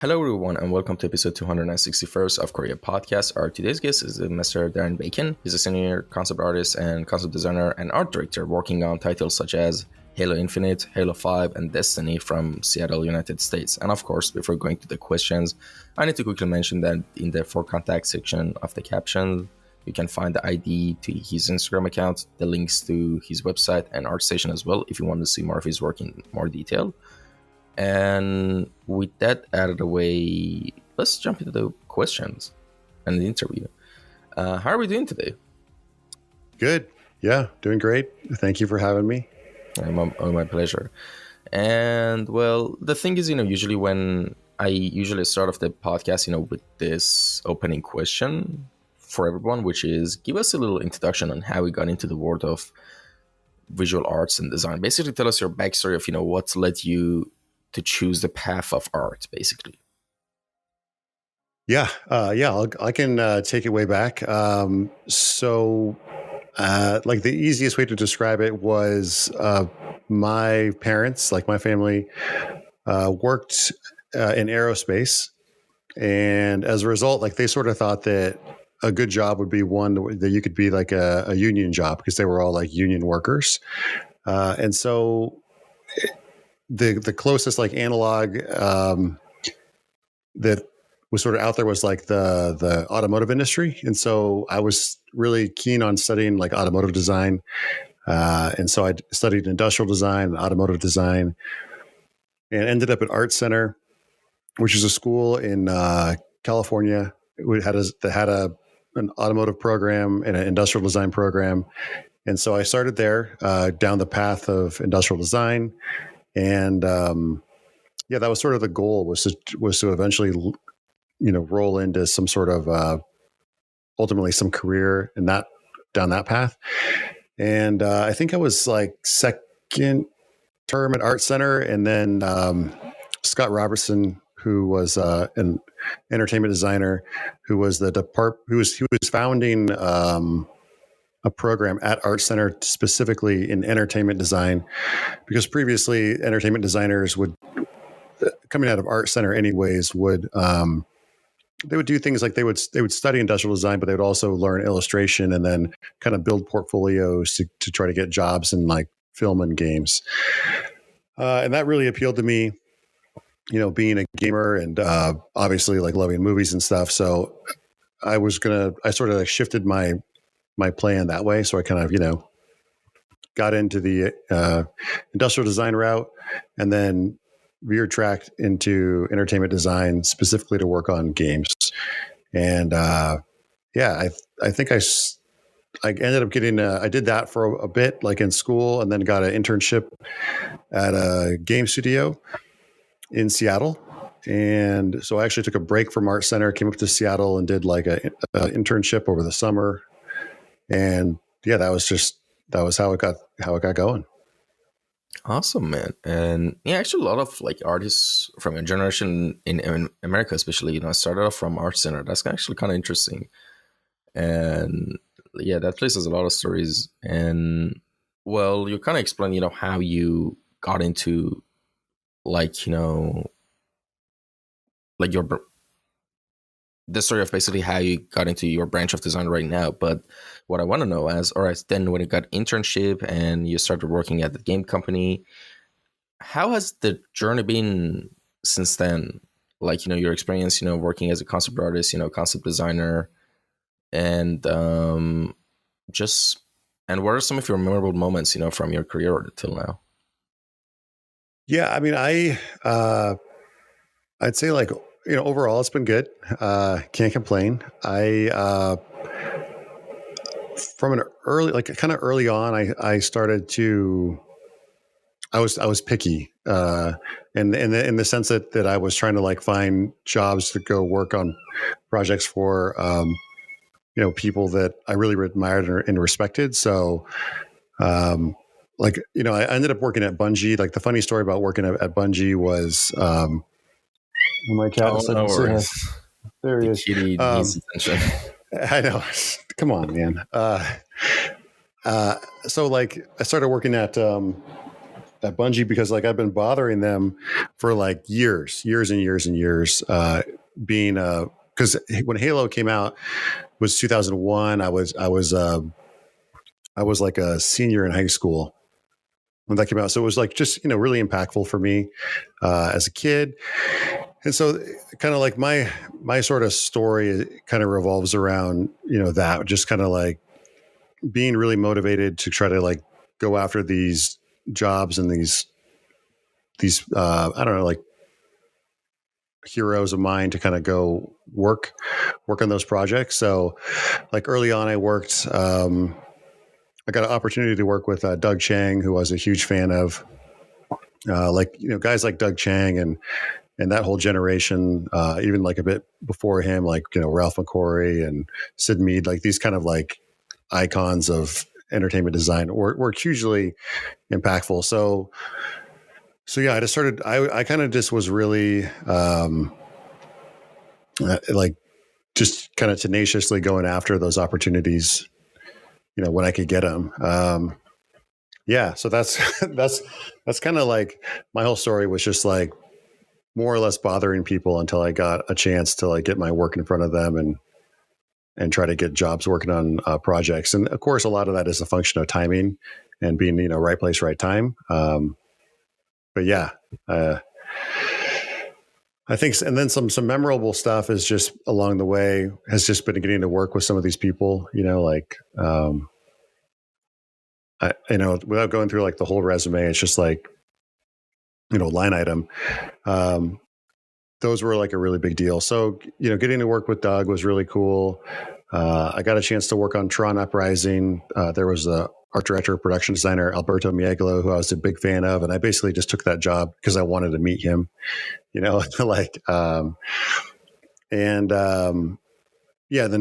Hello, everyone, and welcome to episode 261st of Kouryer Podcast. Our today's guest is Mr. Darren Bacon. He's a senior concept artist and concept designer and art director working on titles such as Halo Infinite, Halo 5, and Destiny from Seattle, United States. And of course, before going to the questions, I need to quickly mention that in the for contact section of the caption, you can find the ID to his Instagram account, the links to his website and ArtStation as well if you want to see more of his work in more detail. And with that out of the way, let's jump into the questions and the interview. How are we doing today? Good. Yeah, doing great. Thank you for having me. My pleasure. And well, the thing is, usually when I usually start off the podcast, with this opening question for everyone, which is give us a little introduction on how we got into the world of visual arts and design. Basically, tell us your backstory of, what led you to choose the path of art, basically. Yeah, I can take it way back. Like the easiest way to describe it was my parents, like my family, worked in aerospace, and as a result, like they sort of thought that a good job would be one that you could be like a union job because they were all like union workers, and so the closest like analog that was sort of out there was like the automotive industry. And so I was really keen on studying like automotive design. And so I studied industrial design and automotive design and ended up at Art Center, which is a school in California. That had an automotive program and an industrial design program. And so I started there down the path of industrial design. And that was sort of the goal was to eventually, roll into some sort of ultimately some career in that down that path. And I think I was like second term at Art Center, and then Scott Robertson, who was an entertainment designer, who was he was founding a program at Art Center specifically in entertainment design, because previously entertainment designers would, coming out of Art Center anyways, they would do things like they would study industrial design, but they would also learn illustration and then kind of build portfolios to try to get jobs in like film and games. And that really appealed to me, being a gamer and obviously like loving movies and stuff. So I sort of like shifted my plan that way. So I kind of, got into the industrial design route and then veered track into entertainment design specifically to work on games. And I think I ended up getting, I did that for a bit, like in school, and then got an internship at a game studio in Seattle. And so I actually took a break from Art Center, came up to Seattle and did like a internship over the summer. And that was how it got going. Awesome, man. And actually a lot of like artists from your generation in America, especially, started off from Art Center. That's actually kind of interesting. And that place has a lot of stories. And well, you kind of explained, how you got into like, like the story of basically how you got into your branch of design right now. But what I want to know is, all right, then when you got internship and you started working at the game company, how has the journey been since then? Like, your experience, working as a concept artist, concept designer, and and what are some of your memorable moments, from your career till now? Yeah, I mean, I'd say like, overall it's been good. Can't complain. From an early, like kind of early on, I started to, I was picky, in the sense that I was trying to like find jobs to go work on projects for, people that I really admired and respected. So, I ended up working at Bungie. Like the funny story about working at Bungie was, my cat Oh, no worries. There he The is. kitty needs attention. I know. Come on, man. So like I started working at at Bungie because like I've been bothering them for like years and years and years. Being because when Halo came out was 2001. I was like a senior in high school when that came out, so it was like just really impactful for me as a kid. And so kind of like my sort of story kind of revolves around that, just kind of like being really motivated to try to like go after these jobs and these I don't know, like heroes of mine to kind of go work on those projects. So like early on I worked I got an opportunity to work with Doug Chang, who I was a huge fan of, guys like Doug Chang and that whole generation, even like a bit before him, like Ralph McQuarrie and Sid Mead, like these kind of like icons of entertainment design were hugely impactful. So yeah, I just started. I kind of just was really like just kind of tenaciously going after those opportunities, when I could get them. Yeah, so that's that's kind of like my whole story was just like more or less bothering people until I got a chance to like get my work in front of them and try to get jobs working on projects. And of course, a lot of that is a function of timing and being right place, right time. But yeah, I think, and then some memorable stuff is just along the way has just been getting to work with some of these people. Without going through like the whole resume, it's just like line item. Those were like a really big deal. So getting to work with Doug was really cool. I got a chance to work on Tron Uprising. There was a art director, production designer, Alberto Mieglo, who I was a big fan of. And I basically just took that job because I wanted to meet him, like, then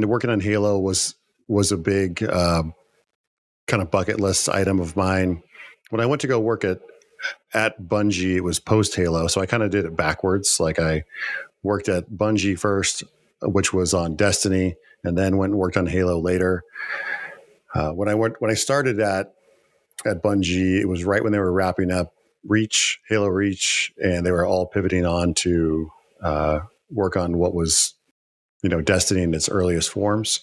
working on Halo was a big kind of bucket list item of mine. When I went to go work at Bungie, it was post Halo. So I kind of did it backwards. Like I worked at Bungie first, which was on Destiny, and then went and worked on Halo later. When I started at Bungie, it was right when they were wrapping up Halo Reach, and they were all pivoting on to work on what was, Destiny in its earliest forms.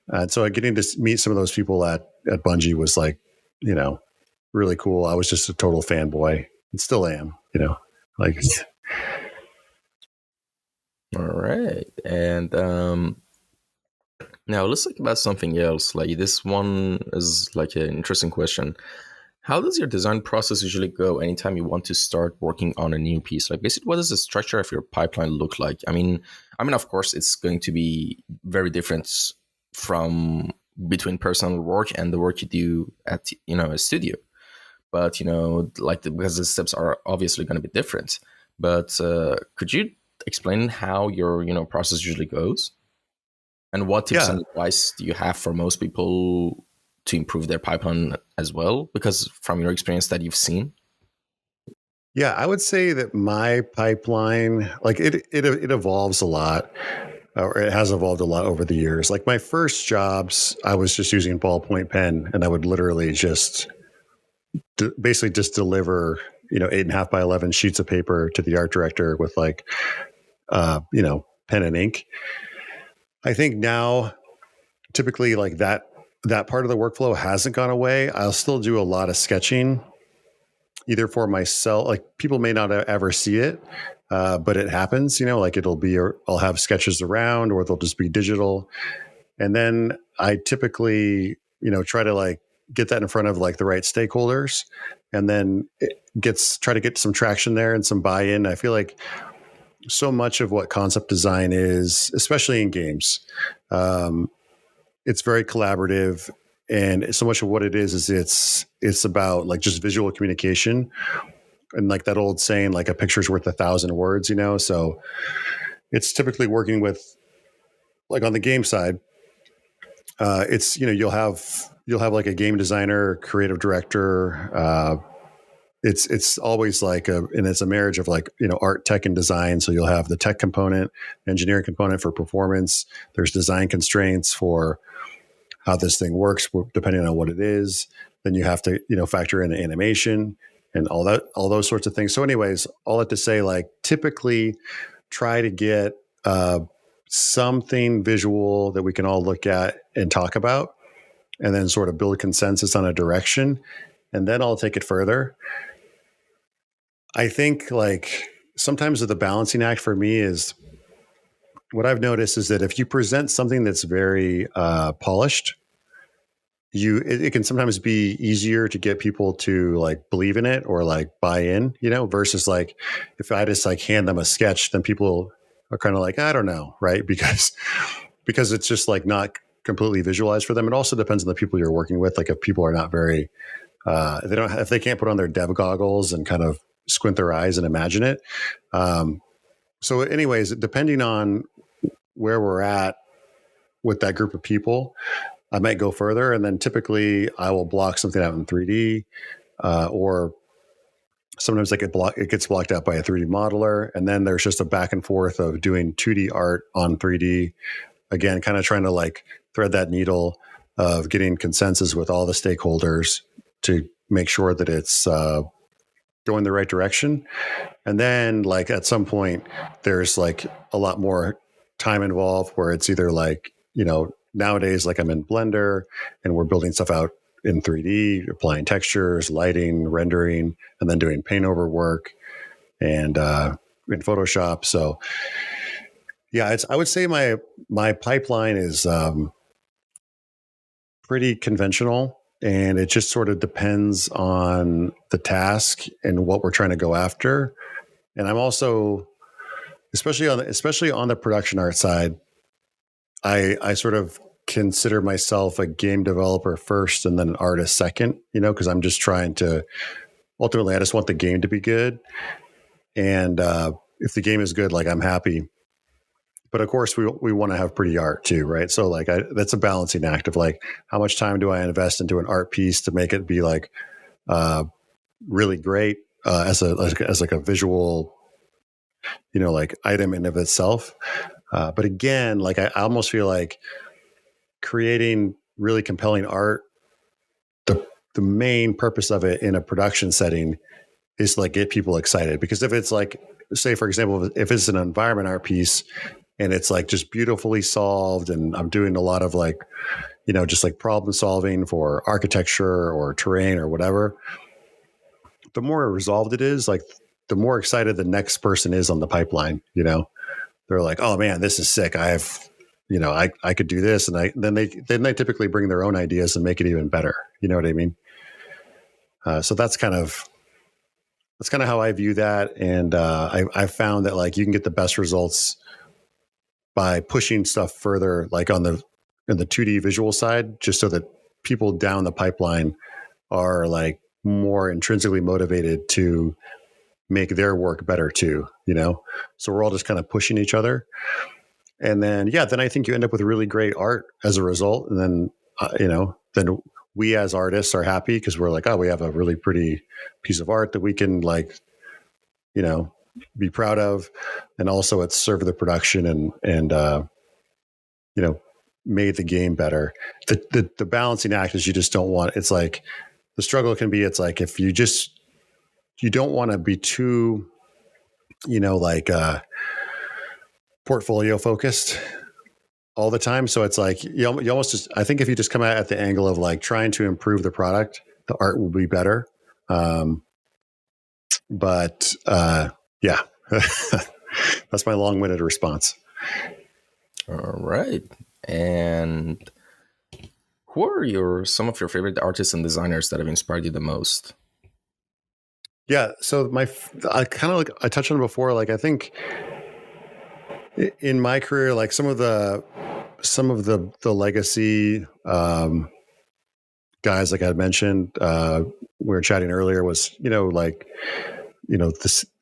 And so getting to meet some of those people at Bungie was like, really cool. I was just a total fanboy and still am, like. All right. And now let's talk about something else. Like this one is like an interesting question. How does your design process usually go anytime you want to start working on a new piece? Like basically, what does the structure of your pipeline look like? I mean, of course, it's going to be very different from between personal work and the work you do at a studio. But because the steps are obviously going to be different. But could you explain how your process usually goes, and what tips and advice do you have for most people to improve their pipeline as well? Because from your experience that you've seen. Yeah, I would say that my pipeline, like it evolves a lot, or it has evolved a lot over the years. Like my first jobs, I was just using ballpoint pen, and I would literally just basically just deliver 8.5 by 11 sheets of paper to the art director with like pen and ink. I think now typically like that part of the workflow hasn't gone away. I'll still do a lot of sketching, either for myself, like people may not ever see it, but it happens, like I'll have sketches around, or they'll just be digital. And then I typically, try to like get that in front of like the right stakeholders, and then try to get some traction there and some buy-in. I feel like so much of what concept design is, especially in games, it's very collaborative, and so much of what it is it's about like just visual communication, and like that old saying, like a picture's worth 1,000 words, so it's typically working with, like on the game side, it's you'll have like a game designer, creative director. It's always like and it's a marriage of like art, tech, and design. So you'll have the tech component, engineering component for performance. There's design constraints for how this thing works depending on what it is. Then you have to factor in animation, and all those sorts of things. So anyways, all that to say, like typically try to get something visual that we can all look at and talk about, and then sort of build a consensus on a direction, and then I'll take it further. I think like sometimes the balancing act for me is what I've noticed is that if you present something that's very polished, it can sometimes be easier to get people to like believe in it or like buy in, versus like if I just like hand them a sketch, then people are kind of like, I don't know, right? Because it's just like not completely visualized for them. It also depends on the people you're working with. Like if people are not very, if they can't put on their dev goggles and kind of squint their eyes and imagine it. So anyways, depending on where we're at with that group of people, I might go further, and then typically I will block something out in 3D, or sometimes it gets blocked out by a 3D modeler, and then there's just a back and forth of doing 2D art on 3D. Again, kind of trying to like thread that needle of getting consensus with all the stakeholders to make sure that it's going the right direction. And then like at some point, there's like a lot more time involved where it's either like, nowadays, like I'm in Blender and we're building stuff out in 3D, applying textures, lighting, rendering, and then doing paint over work and in Photoshop. So yeah, I would say my pipeline is pretty conventional, and it just sort of depends on the task and what we're trying to go after. And I'm also, especially on the production art side, I sort of consider myself a game developer first and then an artist second, because I'm just trying to, ultimately, I just want the game to be good. And if the game is good, like I'm happy. But of course, we want to have pretty art too, right? So like that's a balancing act of like, how much time do I invest into an art piece to make it be like really great as like a visual, like item in of itself. But again, like I almost feel like creating really compelling art, the main purpose of it in a production setting is to like get people excited. Because if it's like, say for example, if it's an environment art piece and it's like just beautifully solved, and I'm doing a lot of like, just like problem solving for architecture or terrain or whatever, the more resolved it is, like the more excited the next person is on the pipeline. They're like, oh man, this is sick. I have, I could do this. And then they typically bring their own ideas and make it even better. You know what I mean? So that's kind of how I view that. And I found that like you can get the best results by pushing stuff further, like in the 2D visual side, just so that people down the pipeline are like more intrinsically motivated to make their work better too, So we're all just kind of pushing each other. And then, then I think you end up with really great art as a result. And then, then we as artists are happy because we're like, oh, we have a really pretty piece of art that we can like, be proud of. And also it's served the production and made the game better. The balancing act is you just don't want, it's like the struggle can be, it's like, if you don't want to be too, portfolio focused all the time. So it's like, you almost just, I think if you just come at the angle of like trying to improve the product, the art will be better. But yeah, that's my long-winded response. All right. And who are some of your favorite artists and designers that have inspired you the most? Yeah. So I kind of like, I touched on it before. Like, I think in my career, like some of the legacy guys, like I mentioned, we were chatting earlier, was the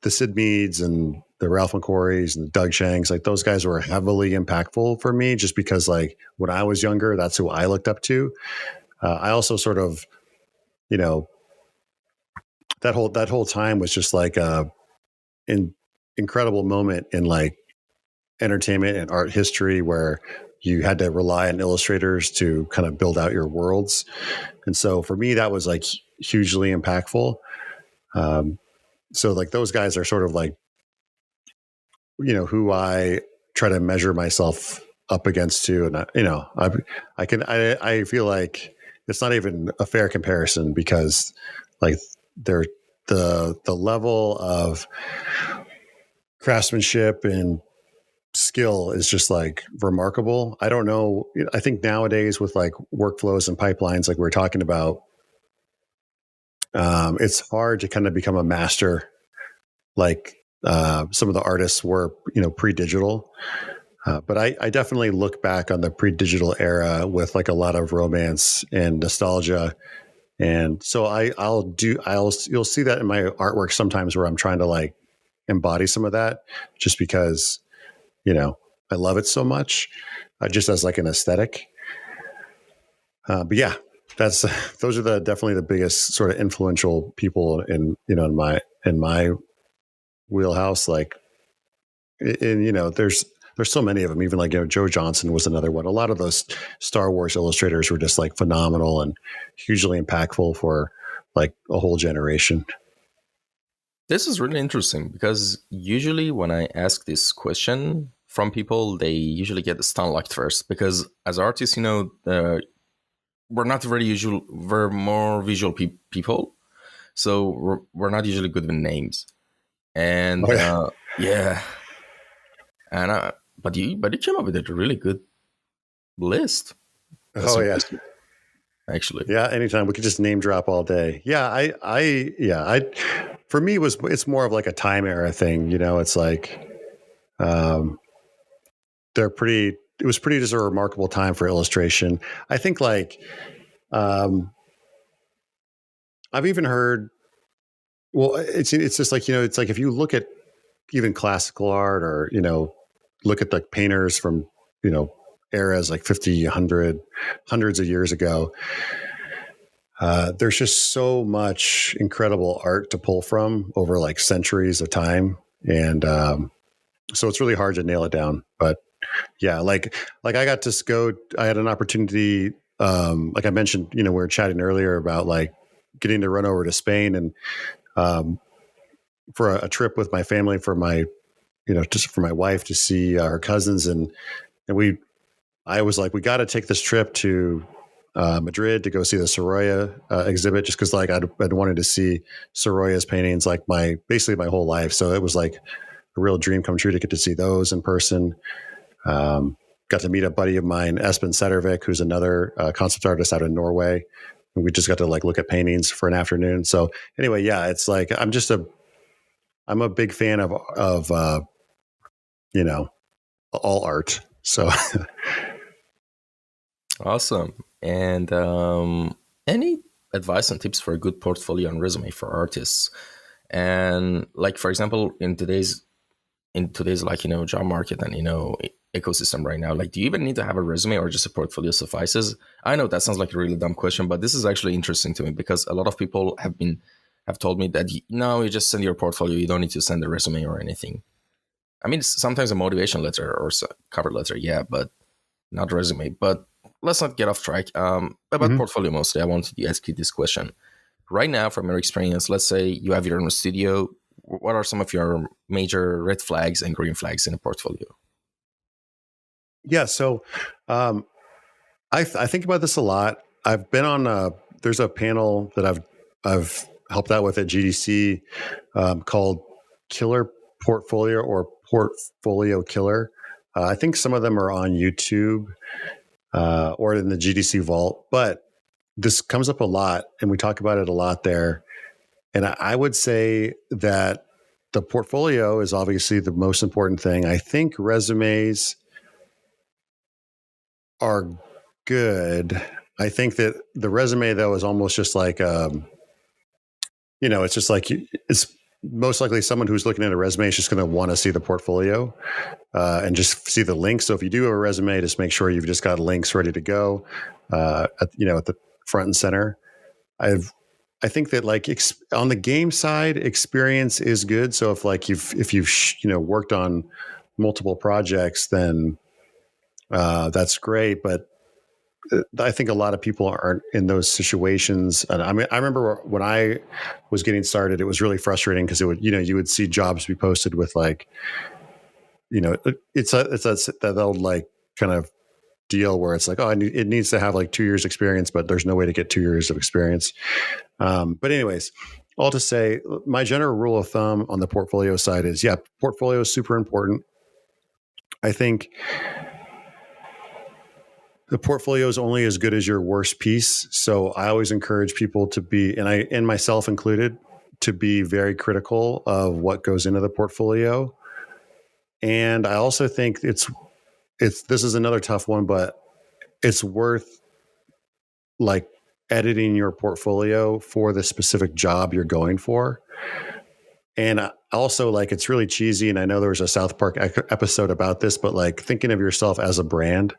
Sid Meads and the Ralph McQuarries and the Doug Shanks. Like those guys were heavily impactful for me, just because like when I was younger, that's who I looked up to. I also sort of, that whole time was just like an incredible moment in like entertainment and art history, where you had to rely on illustrators to kind of build out your worlds. And so for me, that was like hugely impactful. So like those guys are sort of like, who I try to measure myself up against too. And I feel like it's not even a fair comparison because like they're the level of craftsmanship and skill is just like remarkable. I don't know. I think nowadays with like workflows and pipelines, like we're talking about, it's hard to kind of become a master like some of the artists were, pre-digital. But I definitely look back on the pre-digital era with like a lot of romance and nostalgia. And so you'll see that in my artwork sometimes where I'm trying to like embody some of that just because, I love it so much, just as like an aesthetic. But yeah, that's those are definitely the biggest sort of influential people in my wheelhouse. Like, and there's so many of them. Even like Joe Johnson was another one. A lot of those Star Wars illustrators were just like phenomenal and hugely impactful for like a whole generation. This is really interesting because usually when I ask this question from people, they usually get stunned like first because as artists, we're not very usual. We're more visual people, so we're not usually good with names. And Oh, yeah. yeah, and but you came up with a really good list. That's Oh yeah. impressive, actually. Yeah. Anytime we could just name drop all day. Yeah. For me, it's more of like a time era thing. It's like, um, it was pretty just a remarkable time for illustration. I think like, um, I've even heard, well, it's just like, it's like if you look at even classical art or, look at like painters from, eras like 50, 100, hundreds of years ago, there's just so much incredible art to pull from over like centuries of time. And so it's really hard to nail it down. But yeah, like I got to go, I had an opportunity, like I mentioned, we were chatting earlier about like getting to run over to Spain and um, for a trip with my family, just for my wife to see her cousins. And I was like, we got to take this trip to Madrid to go see the Sorolla exhibit, just because like I'd wanted to see Sorolla's paintings like basically my whole life. So it was like a real dream come true to get to see those in person. Got to meet a buddy of mine, Espen Settervik, who's another concept artist out of Norway. And we just got to like look at paintings for an afternoon. So anyway, yeah, it's like I'm a big fan of all art. So Awesome. And any advice and tips for a good portfolio and resume for artists? And like for example, in today's like job market and ecosystem right now, like do you even need to have a resume or just a portfolio suffices? I know that sounds like a really dumb question, but this is actually interesting to me because a lot of people have told me that no, you just send your portfolio, you don't need to send a resume or anything. I mean, sometimes a motivation letter or cover letter, yeah, but not resume. But let's not get off track. About mhm. portfolio mostly, I wanted to ask you this question. Right now, from your experience, let's say you have your own studio. What are some of your major red flags and green flags in a portfolio? Yeah. So um, I think about this a lot. I've been on there's a panel that I've helped out with at GDC called Killer Portfolio or Portfolio Killer. I think some of them are on YouTube or in the GDC vault, but this comes up a lot and we talk about it a lot there. And I would say that the portfolio is obviously the most important thing. I think resumes are good. I think that the resume though is almost just like it's just like it's most likely someone who's looking at a resume is just going to want to see the portfolio and just see the links. So if you do have a resume, just make sure you've just got links ready to go at the front and center. I think that like on the game side, experience is good. So if you've worked on multiple projects, then that's great. But I think a lot of people aren't in those situations. And I mean, I remember when I was getting started, it was really frustrating because it would, you would see jobs be posted with like, it's that old like kind of deal where it's like, oh, it needs to have like 2 years experience, but there's no way to get 2 years of experience. But anyways, all to say, my general rule of thumb on the portfolio side is, yeah, portfolio is super important. I think the portfolio is only as good as your worst piece. So I always encourage people to be, and myself included, to be very critical of what goes into the portfolio. And I also think this is another tough one, but it's worth like editing your portfolio for the specific job you're going for. And also, like, it's really cheesy. And I know there was a South Park episode about this, but like thinking of yourself as a brand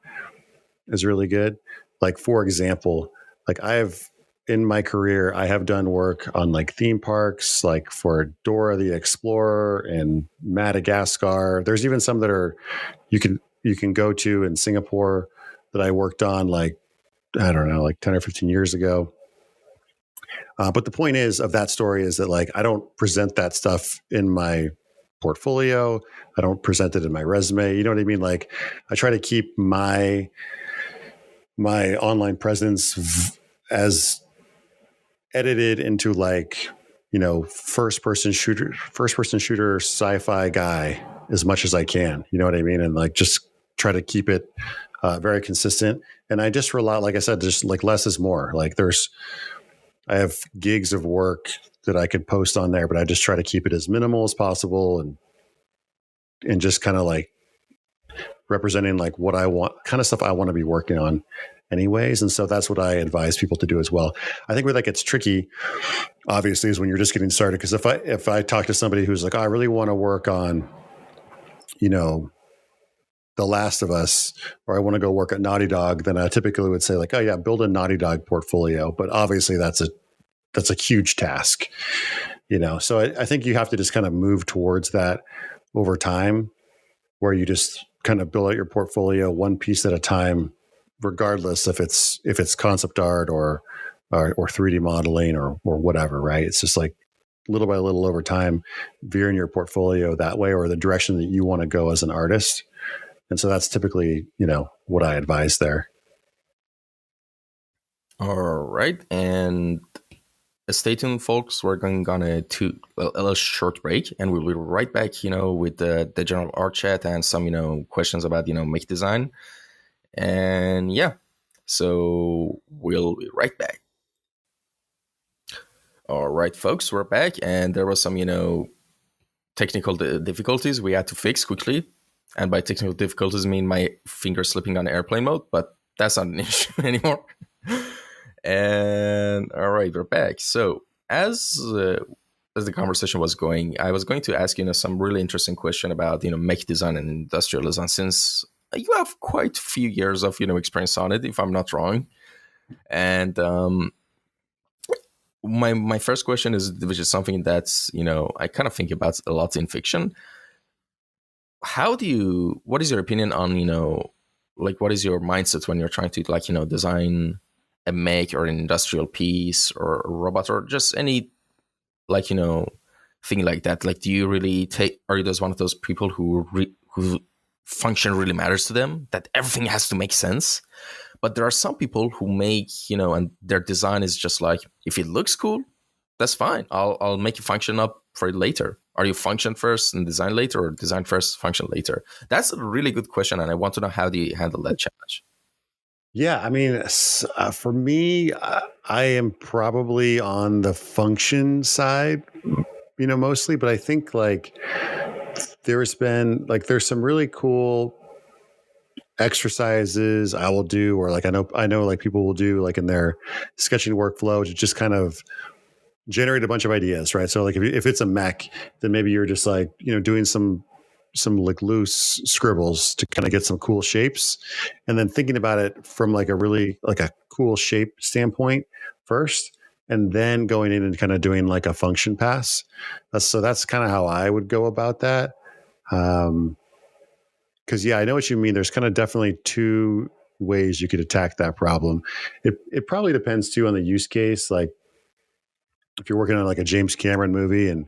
is really good. Like, for example, like in my career, I have done work on like theme parks, like for Dora the Explorer and Madagascar. There's even some that are you can go to in Singapore that I worked on like, I don't know, like 10 or 15 years ago. But the point is of that story is that like I don't present that stuff in my portfolio. I don't present it in my resume. You know what I mean? Like I try to keep my online presence as edited into like, first person shooter sci-fi guy as much as I can. You know what I mean? And like just try to keep it very consistent. And I just rely, like I said, just like less is more. Like I have gigs of work that I could post on there, but I just try to keep it as minimal as possible and just kind of like representing like what I want, kind of stuff I want to be working on anyways. And so that's what I advise people to do as well. I think where that gets tricky, obviously, is when you're just getting started. Because if I talk to somebody who's like, oh, I really want to work on, The Last of Us, or I want to go work at Naughty Dog, then I typically would say like, oh yeah, build a Naughty Dog portfolio. But obviously that's a huge task, So I think you have to just kind of move towards that over time, where you just kind of build out your portfolio one piece at a time, regardless if it's concept art or 3D modeling or whatever, right? It's just like little by little over time, veering your portfolio that way or the direction that you want to go as an artist. And so that's typically, what I advise there. All right. And stay tuned, folks. We're going on a little short break, and we'll be right back, with the general art chat and some, questions about, mech design. And yeah, so we'll be right back. All right, folks, we're back, and there was some, technical difficulties we had to fix quickly. And by technical difficulties, I mean my finger slipping on airplane mode, but that's not an issue anymore. And all right, we're back. So as the conversation was going, I was going to ask some really interesting question about mech design and industrial design, since you have quite a few years of experience on it, if I'm not wrong. And my first question is, which is something that's I kind of think about a lot in fiction. What is your opinion on like what is your mindset when you're trying to like design a mech or an industrial piece or a robot or just any like thing like that? Like, do you really are you just one of those people who function really matters to them, that everything has to make sense? But there are some people who make and their design is just like, if it looks cool, that's fine, I'll make it function up for it later. Are you function first and design later, or design first, function later? That's a really good question, and I want to know, how do you handle that challenge? Yeah, I mean, for me, I am probably on the function side, mostly. But I think like there's some really cool exercises I will do, or like I know like people will do like in their sketching workflow to just kind of generate a bunch of ideas, right? So like if it's a mech, then maybe you're just like doing some like loose scribbles to kind of get some cool shapes, and then thinking about it from like a really like a cool shape standpoint first, and then going in and kind of doing like a function pass. That's kind of how I would go about that. Because yeah, I know what you mean. There's kind of definitely two ways you could attack that problem. It probably depends too on the use case. Like if you're working on like a James Cameron movie and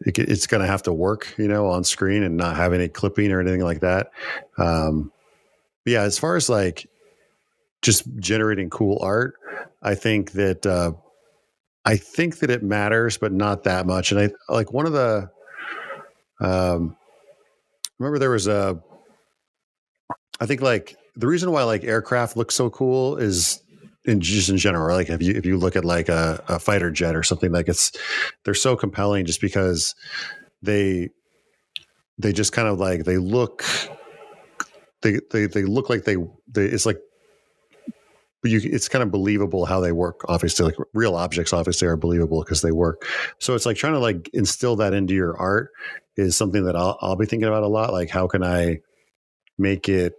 it's going to have to work, on screen and not have any clipping or anything like that. But yeah, as far as like just generating cool art, I think that it matters, but not that much. And I like one of the remember there was I think like the reason why like aircraft look so cool is in general. Like if you look at like a fighter jet or something, like they're so compelling just because they just kind of like they look like they it's like it's kind of believable how they work. Obviously, like real objects obviously are believable because they work. So it's like trying to like instill that into your art is something that I'll be thinking about a lot. Like how can I make it,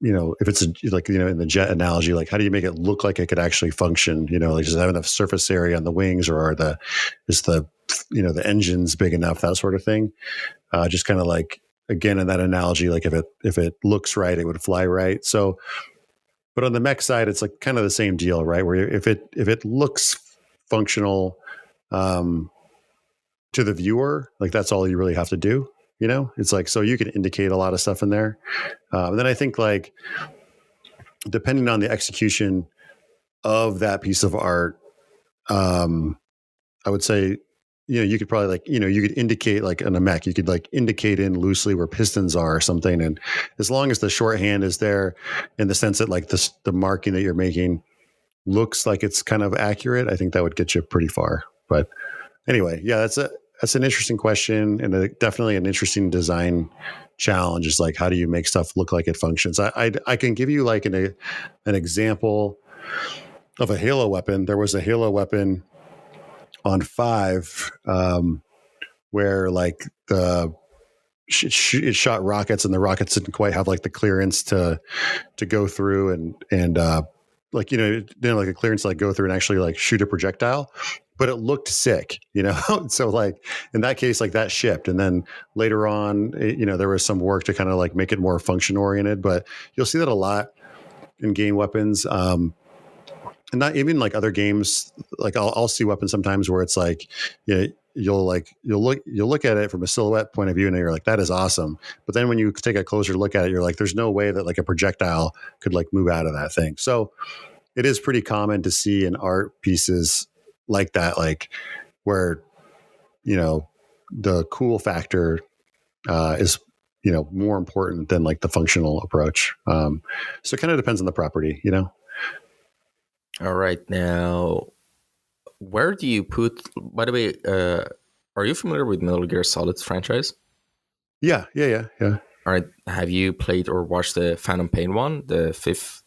if it's like, in the jet analogy, like how do you make it look like it could actually function, like just have enough surface area on the wings, or is the engines big enough, that sort of thing. Just kind of like, again, in that analogy, like if it looks right, it would fly right. So, but on the mech side, it's like kind of the same deal, right? Where if it looks functional, to the viewer, like that's all you really have to do. It's like, so you can indicate a lot of stuff in there. And then I think like, depending on the execution of that piece of art, I would say, you could probably like, you could indicate like in a mech, you could like indicate in loosely where pistons are or something. And as long as the shorthand is there in the sense that like the marking that you're making looks like it's kind of accurate, I think that would get you pretty far. But anyway, yeah, that's an interesting question, and definitely an interesting design challenge. Is like, how do you make stuff look like it functions? I can give you like an example of a Halo weapon. There was a Halo weapon on 5, where like it shot rockets, and the rockets didn't quite have like the clearance to go through and like, it didn't like a clearance to like go through and actually like shoot a projectile, but it looked sick, so like in that case, like that shipped. And then later on, there was some work to kind of like make it more function oriented, but you'll see that a lot in game weapons. And not even like other games, like I'll see weapons sometimes where it's like, you'll look at it from a silhouette point of view and you're like, that is awesome. But then when you take a closer look at it, you're like, there's no way that like a projectile could like move out of that thing. So it is pretty common to see in art pieces like that, like where, the cool factor is, more important than like the functional approach. So it kind of depends on the property, All right. Now, where do you put, by the way, are you familiar with Metal Gear Solid franchise? Yeah. All right. Have you played or watched the Phantom Pain one, the 5th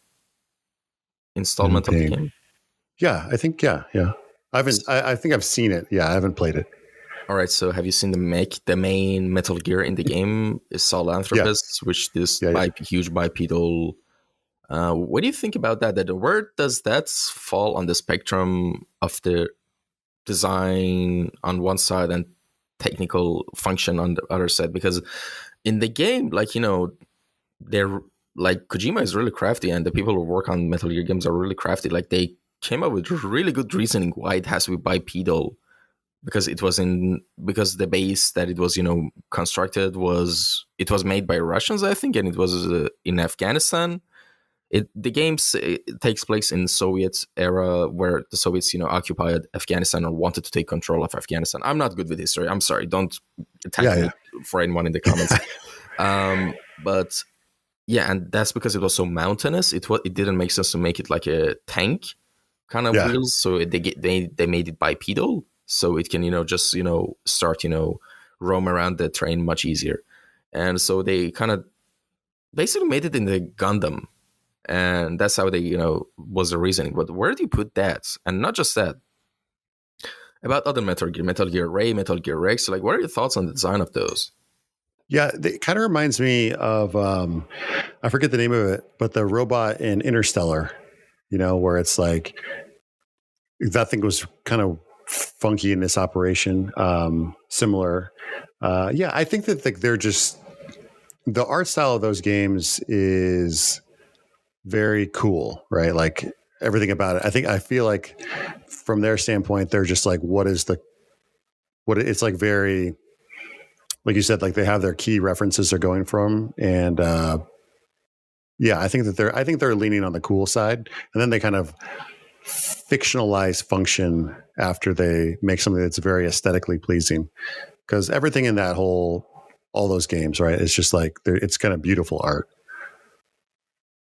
installment of the game? Yeah, I think, yeah. I think I've seen it. Yeah, I haven't played it. All right. So have you seen the mech? The main Metal Gear in the game is Sahelanthropus, which this huge bipedal. What do you think about that? Where does that fall on the spectrum of the design on one side and technical function on the other side? Because in the game, like, they're like, Kojima is really crafty, and the people who work on Metal Gear games are really crafty. Like, they came up with really good reasoning why it has to be bipedal, because because the base that it was constructed was made by Russians, I think, and it was in Afghanistan. The game takes place in Soviet era, where the Soviets occupied Afghanistan or wanted to take control of Afghanistan. I'm not good with history. I'm sorry. Don't attack me for anyone in the comments. But yeah, and that's because it was so mountainous. It didn't make sense to make it like a tank kind of wheels. So they made it bipedal, so it can just start roam around the terrain much easier. And so they kind of basically made it in the Gundam. And that's how they, was the reasoning. But where do you put that? And not just that, about other Metal Gear Ray, Metal Gear Rex, like, what are your thoughts on the design of those? Yeah, it kind of reminds me of, I forget the name of it, but the robot in Interstellar, where it's like, that thing was kind of funky in this operation, similar. Yeah, I think that they're just, the art style of those games is very cool, right? Like everything about it. I feel like from their standpoint, they're just like, it's like very, like you said, like they have their key references they're going from. And, yeah, I think they're leaning on the cool side, and then they kind of fictionalize function after they make something that's very aesthetically pleasing. Because everything in all those games, right? It's just like it's kind of beautiful art.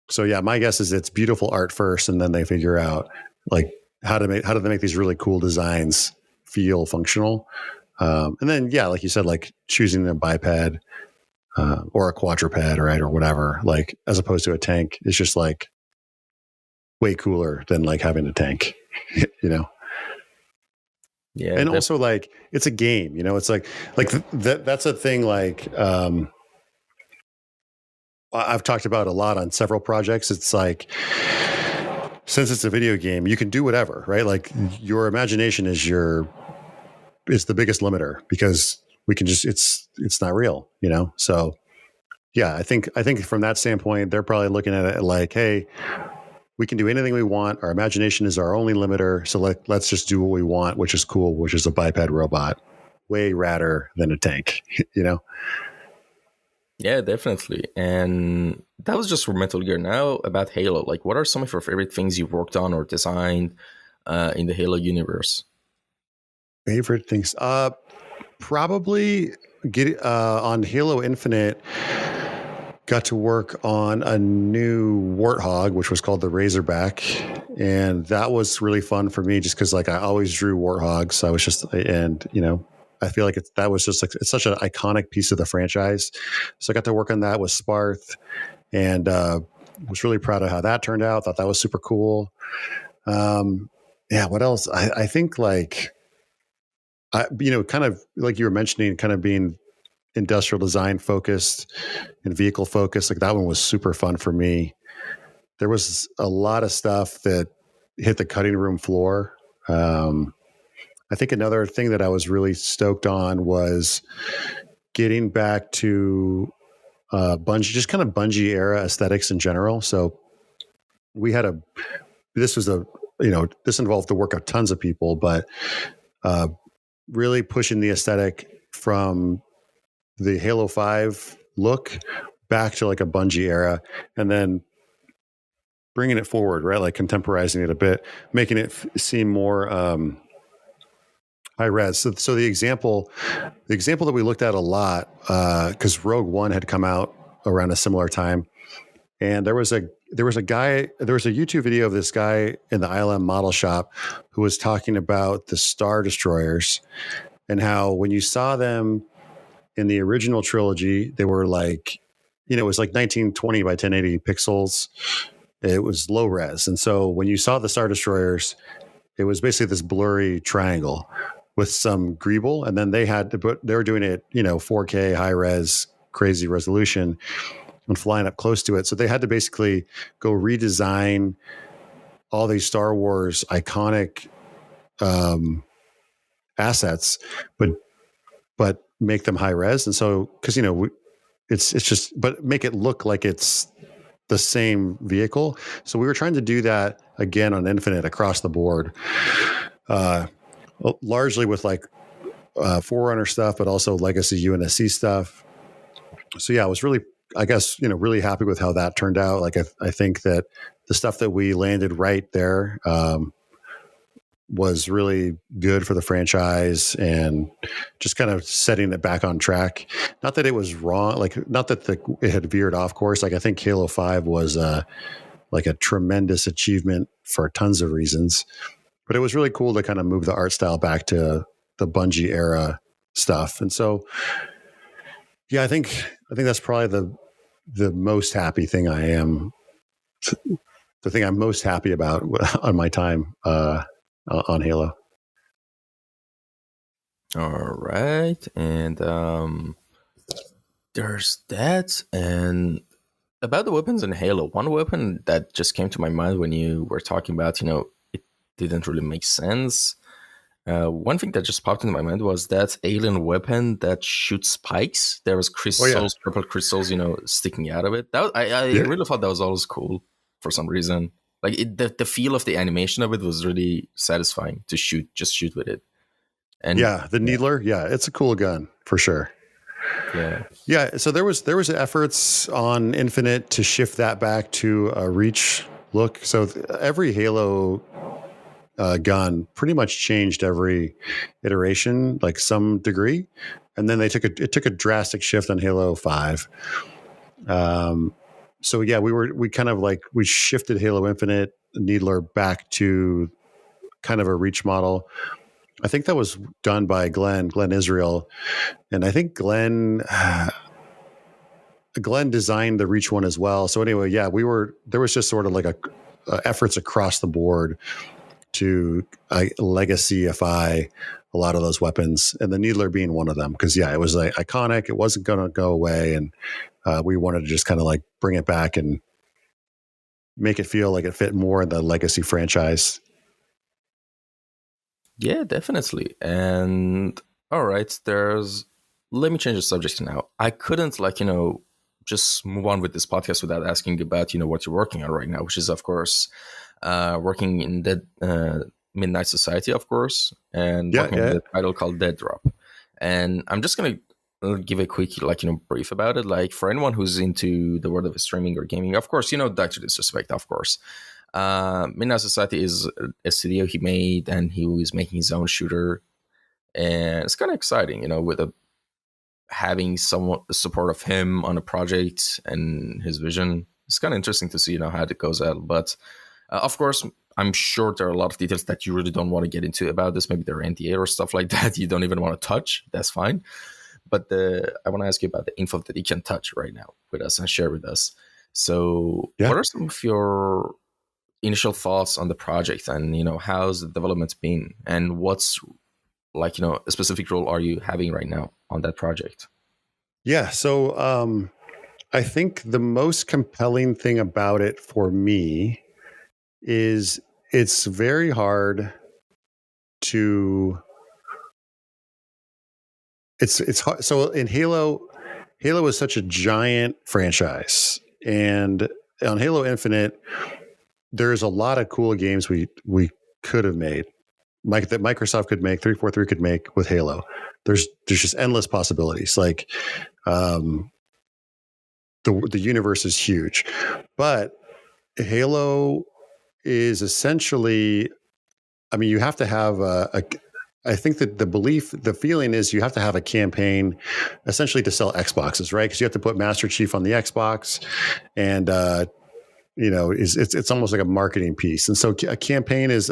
So yeah, my guess is it's beautiful art first, and then they figure out like how do they make these really cool designs feel functional. And then yeah, like you said, like choosing a biped or a quadruped, right, or whatever, like as opposed to a tank is just like way cooler than like having a tank, you know. Yeah, And also like it's a game, you know. It's like that's a thing. Like I've talked about a lot on several projects. It's like since it's a video game, you can do whatever, right? Like your imagination is the biggest limiter because we can just it's not real, you know. So yeah, I think from that standpoint, they're probably looking at it like, hey, we can do anything we want. Our imagination is our only limiter. So let's just do what we want, which is cool, which is a biped robot, way radder than a tank, you know? yeah, definitely. And that was just for Metal Gear. Now about Halo, like what are some of your favorite things you've worked on or designed in the Halo universe? Favorite things? Probably get on Halo Infinite. Got to work on a new warthog, which was called the Razorback, and that was really fun for me, just because like I always drew warthogs. I was just, and you know, I feel like that was just like it's such an iconic piece of the franchise. So I got to work on that with Sparth, and was really proud of how that turned out. Thought that was super cool. Yeah, what else? I think like you know, kind of like you were mentioning, kind of being industrial design focused and vehicle focused. Like that one was super fun for me. There was a lot of stuff that hit the cutting room floor. I think another thing that I was really stoked on was getting back to Bungie, just kind of Bungie era aesthetics in general. So we had this was this involved the work of tons of people, but really pushing the aesthetic from the Halo 5 look back to like a Bungie era, and then bringing it forward, right? Like contemporizing it a bit, making it seem more high res. So the example that we looked at a lot, because Rogue One had come out around a similar time, and there was a YouTube video of this guy in the ILM model shop who was talking about the Star Destroyers and how when you saw them in the original trilogy, they were like, you know, it was like 1920 by 1080 pixels. It was low res. And so when you saw the Star Destroyers, it was basically this blurry triangle with some greeble. And then they were doing it, you know, 4K, high res, crazy resolution and flying up close to it. So they had to basically go redesign all these Star Wars iconic assets, but make them high res. And so, because, you know, it's just, but make it look like it's the same vehicle. So we were trying to do that again on Infinite across the board, largely with like Forerunner stuff, but also legacy UNSC stuff. So yeah, I was really, I guess, you know, really happy with how that turned out. Like I think that the stuff that we landed right there was really good for the franchise and just kind of setting it back on track. Not that it was wrong, like not that it had veered off course. Like I think Halo 5 was like a tremendous achievement for tons of reasons, but it was really cool to kind of move the art style back to the Bungie era stuff. And so, yeah, I think that's probably the most happy thing I am, the thing I'm most happy about on my time on Halo. All right, and there's that. And about the weapons in Halo, one weapon that just came to my mind when you were talking about, you know, it didn't really make sense. One thing that just popped into my mind was that alien weapon that shoots spikes. There was crystals, purple crystals, you know, sticking out of it. I Yeah. really thought that was always cool. for some reason. Like the feel of the animation of it was really satisfying to shoot with it. And Yeah, the Needler. Yeah, it's a cool gun for sure. yeah, Yeah, so there was efforts on Infinite to shift that back to a reach look. So every Halo gun pretty much changed every iteration, like some degree, and then it took a drastic shift on Halo 5. So yeah, we shifted Halo Infinite Needler back to kind of a reach model. I think that was done by Glenn Israel, and I think Glenn designed the Reach one as well. So anyway, yeah, there was just sort of like a efforts across the board to legacyify a lot of those weapons, and the Needler being one of them. Because yeah, it was like iconic. It wasn't going to go away, and we wanted to just kind of like bring it back and make it feel like it fit more in the legacy franchise. yeah, definitely. And all right, let me change the subject now. I couldn't just move on with this podcast without asking about what you're working on right now, which is of course working in the Midnight Society, of course, and Yeah, working on yeah, the title called Dead Drop. And I'm just gonna give a quick brief about it. Like for anyone who's into the world of streaming or gaming, of course, Dr. Disrespect, of course. Midnight Society is a studio he made, and he was making his own shooter, and it's kind of exciting, with having somewhat the support of him on a project and his vision. It's kind of interesting to see, how it goes out. But of course, I'm sure there are a lot of details that you really don't want to get into about this. Maybe they're NDA or stuff like that. You don't even want to touch. That's fine. But I want to ask you about the info that you can touch right now with us and share with us. So, yeah. what are some of your initial thoughts on the project, and how's the development been, and what's a specific role are you having right now on that project? Yeah. So I think the most compelling thing about it for me is it's very hard to it's hard. So in Halo is such a giant franchise, and on Halo Infinite there's a lot of cool games we could have made, that Microsoft could make, 343 could make with Halo. There's just endless possibilities. Like the universe is huge, but Halo is essentially, I mean, you have to have I think that the feeling is you have to have a campaign essentially to sell Xboxes, right? Because you have to put Master Chief on the Xbox, and it's almost like a marketing piece. And so a campaign is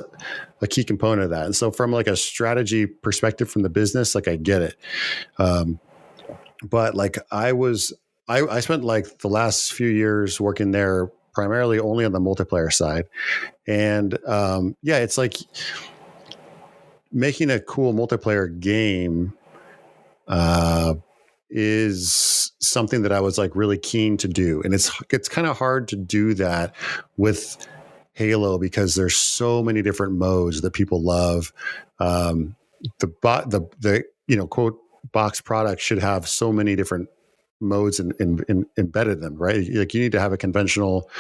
a key component of that. And so from like a strategy perspective from the business, like I get it. But like I spent like the last few years working there primarily only on the multiplayer side. And yeah, it's like making a cool multiplayer game is something that I was like really keen to do. And it's kind of hard to do that with Halo because there's so many different modes that people love. The quote box product should have so many different modes embedded in them, right? Like you need to have a conventional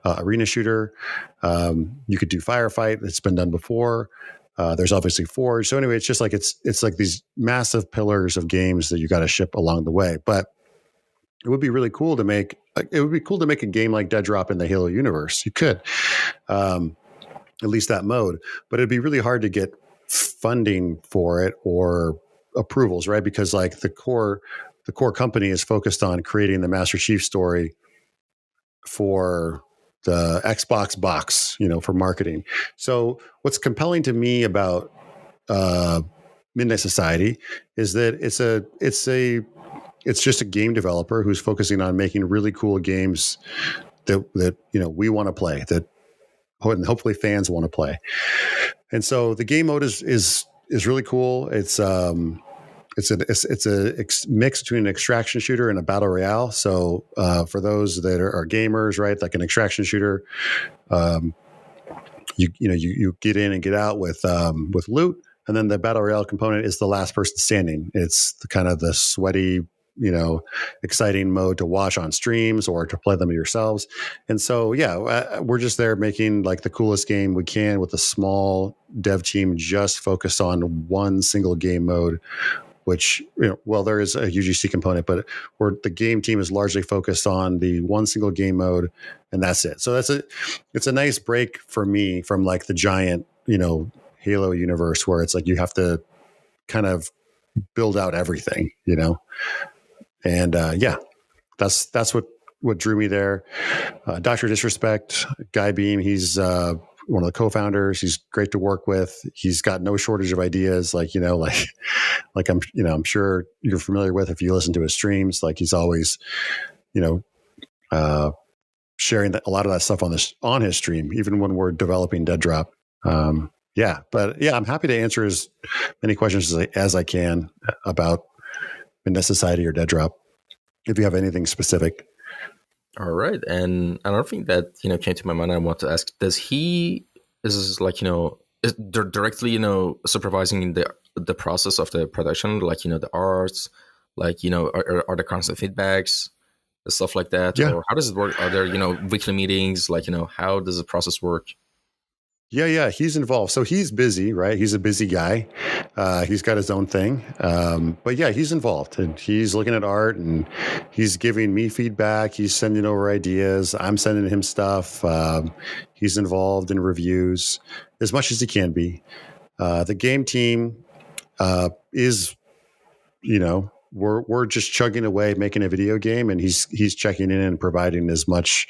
arena shooter. You could do firefight. It's been done before. There's obviously Forge. So anyway, it's just like it's like these massive pillars of games that you got to ship along the way. But it would be really cool to make. It would be cool to make a game like Dead Drop in the Halo universe. You could, at least that mode. But it'd be really hard to get funding for it or approvals, right? Because like the core company is focused on creating the Master Chief story for the Xbox box, for marketing. So what's compelling to me about Midnight Society is that it's just a game developer who's focusing on making really cool games that we want to play, that hopefully fans want to play. And so the game mode is really cool. It's a mix between an extraction shooter and a battle royale. So for those that are gamers, right, like an extraction shooter, you get in and get out with loot, and then the battle royale component is the last person standing. It's the kind of the sweaty exciting mode to watch on streams or to play them yourselves. And so, yeah, we're just there making like the coolest game we can with a small dev team just focused on one single game mode, which, well, there is a UGC component, but where the game team is largely focused on the one single game mode, and that's it. So it's a nice break for me from like the giant, Halo universe where it's like you have to kind of build out everything, and yeah, that's what drew me there. Dr. Disrespect, Guy Beam, he's one of the co-founders. He's great to work with. He's got no shortage of ideas. Like I'm sure you're familiar with if you listen to his streams. Like he's always, sharing a lot of that stuff on his stream, even when we're developing Dead Drop. Yeah, but yeah, I'm happy to answer as many questions as I can about Midnight Society or Dead Drop, if you have anything specific. All right, and another thing that came to my mind, I want to ask: is this like is directly supervising the process of the production, like the arts, like are there constant feedbacks, stuff like that, Yeah. or how does it work? Are there weekly meetings? Like how does the process work? Yeah, he's involved. So he's busy, right? He's a busy guy. He's got his own thing. But yeah, he's involved and he's looking at art and he's giving me feedback. He's sending over ideas. I'm sending him stuff. He's involved in reviews as much as he can be. The game team is, we're just chugging away, making a video game, and he's checking in and providing as much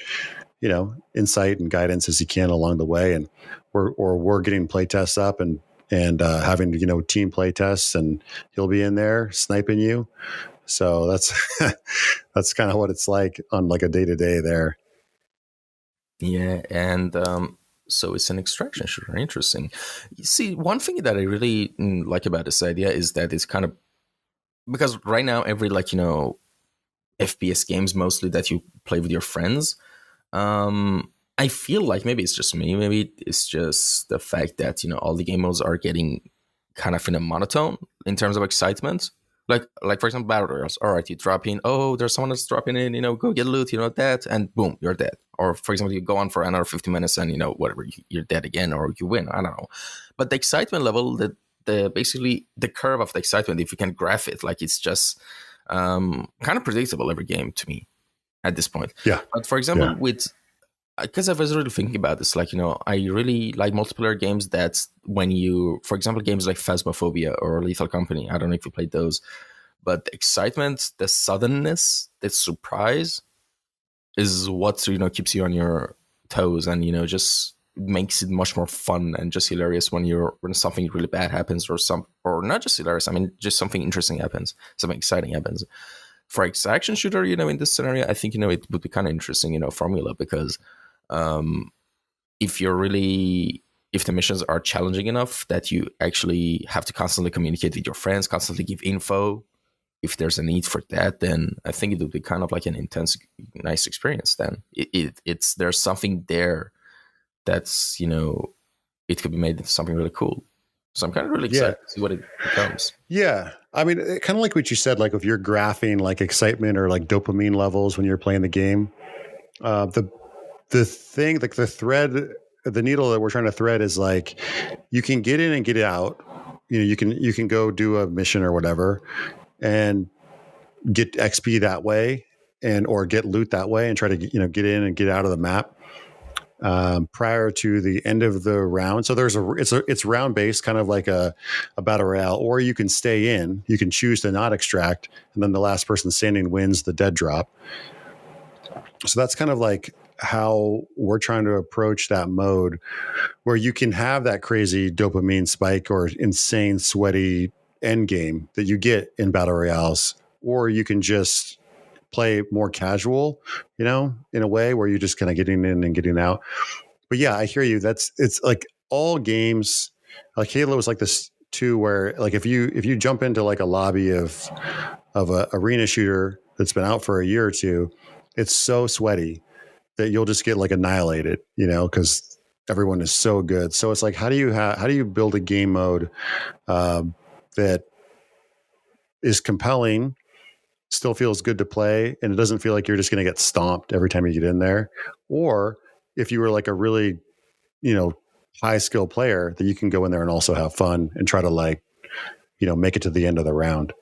insight and guidance as he can along the way. And we're getting play tests up and having team play tests, and he'll be in there sniping you. So that's kind of what it's like on like a day-to-day there. Yeah, and so it's an extraction shooter. Interesting. You see, one thing that I really like about this idea is that it's kind of, because right now every FPS games mostly that you play with your friends, I feel like maybe it's just me, maybe it's just the fact that all the game modes are getting kind of in a monotone in terms of excitement. Like for example, battle royals. All right, you drop in. Oh, there's someone that's dropping in. Go get loot. That, and boom, you're dead. Or for example, you go on for another 50 minutes, and whatever, you're dead again, or you win. I don't know. But the excitement level, the basically the curve of the excitement, if you can graph it, like it's just kind of predictable every game to me at this point. Yeah. But for example, because I was really thinking about this, I really like multiplayer games that when for example, games like Phasmophobia or Lethal Company, I don't know if you played those, but the excitement, the suddenness, the surprise is what keeps you on your toes and just makes it much more fun and just hilarious when something really bad happens or not just hilarious, I mean just something interesting happens, something exciting happens. For extraction shooter, in this scenario, I think it would be kind of interesting, formula, because if the missions are challenging enough that you actually have to constantly communicate with your friends, constantly give info, if there's a need for that, then I think it would be kind of like an intense, nice experience. Then there's something there that's it could be made into something really cool. So I'm kind of really excited to see what it becomes. Yeah. I mean, kind of like what you said, like if you're graphing like excitement or like dopamine levels when you're playing the game, the thing, like the needle that we're trying to thread is like, you can get in and get out. You can go do a mission or whatever and get XP that way or get loot that way and try to, get in and get out of the map. Prior to the end of the round. So it's round based, kind of like a battle royale, or you can stay in, you can choose to not extract, and then the last person standing wins the dead drop. So that's kind of like how we're trying to approach that mode, where you can have that crazy dopamine spike or insane sweaty end game that you get in battle royales, or you can just play more casual, in a way where you're just kind of getting in and getting out. But yeah, I hear you. It's like all games, like Halo is like this too, where like if you jump into like a lobby of a arena shooter that's been out for a year or two, it's so sweaty that you'll just get like annihilated, because everyone is so good. So it's like, how do you build a game mode that is compelling still feels good to play, and it doesn't feel like you're just going to get stomped every time you get in there. Or if you were like a really, high skill player, that you can go in there and also have fun and try to like, make it to the end of the round.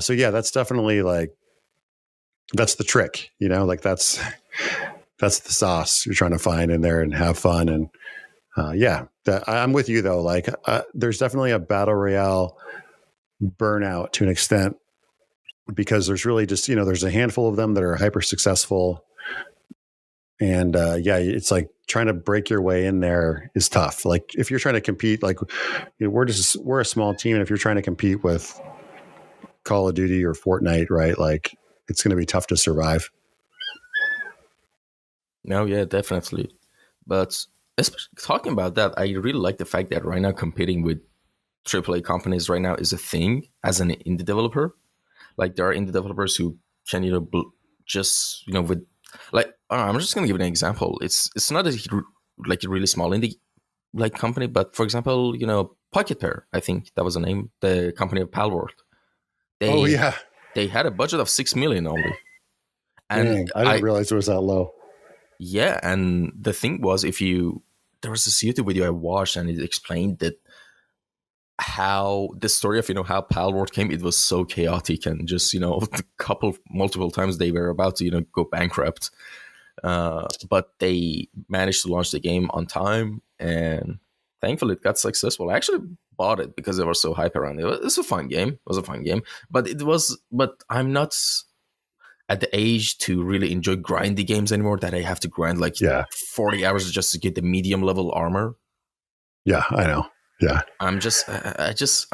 So yeah, that's definitely like, that's the trick, like that's the sauce you're trying to find in there and have fun. And yeah, I'm with you though. Like there's definitely a battle royale burnout to an extent, because there's really just, there's a handful of them that are hyper successful. And yeah, it's like trying to break your way in there is tough. Like if you're trying to compete, like we're a small team. And if you're trying to compete with Call of Duty or Fortnite, right? Like it's going to be tough to survive. No, yeah, definitely. But especially talking about that, I really like the fact that right now competing with AAA companies right now is a thing as an indie developer. Like there are indie developers who can just with like I'm just gonna give an example. It's not like a really small indie like company, but for example, Pocket Pair, I think that was the name, the company of Palworld. Oh They yeah, they had a budget of 6 million only, and dang! I didn't realize it was that low. yeah, and the thing was, if you there was this YouTube video I watched, and it explained that how the story of how Palworld came. It was so chaotic, and just multiple times they were about to go bankrupt, but they managed to launch the game on time, and thankfully it got successful. I actually bought it because they were so hype around it. It's a fun game. It was a fun game, but I'm not at the age to really enjoy grindy games anymore, that I have to grind like Yeah, 40 hours just to get the medium level armor. yeah, I know. Yeah, I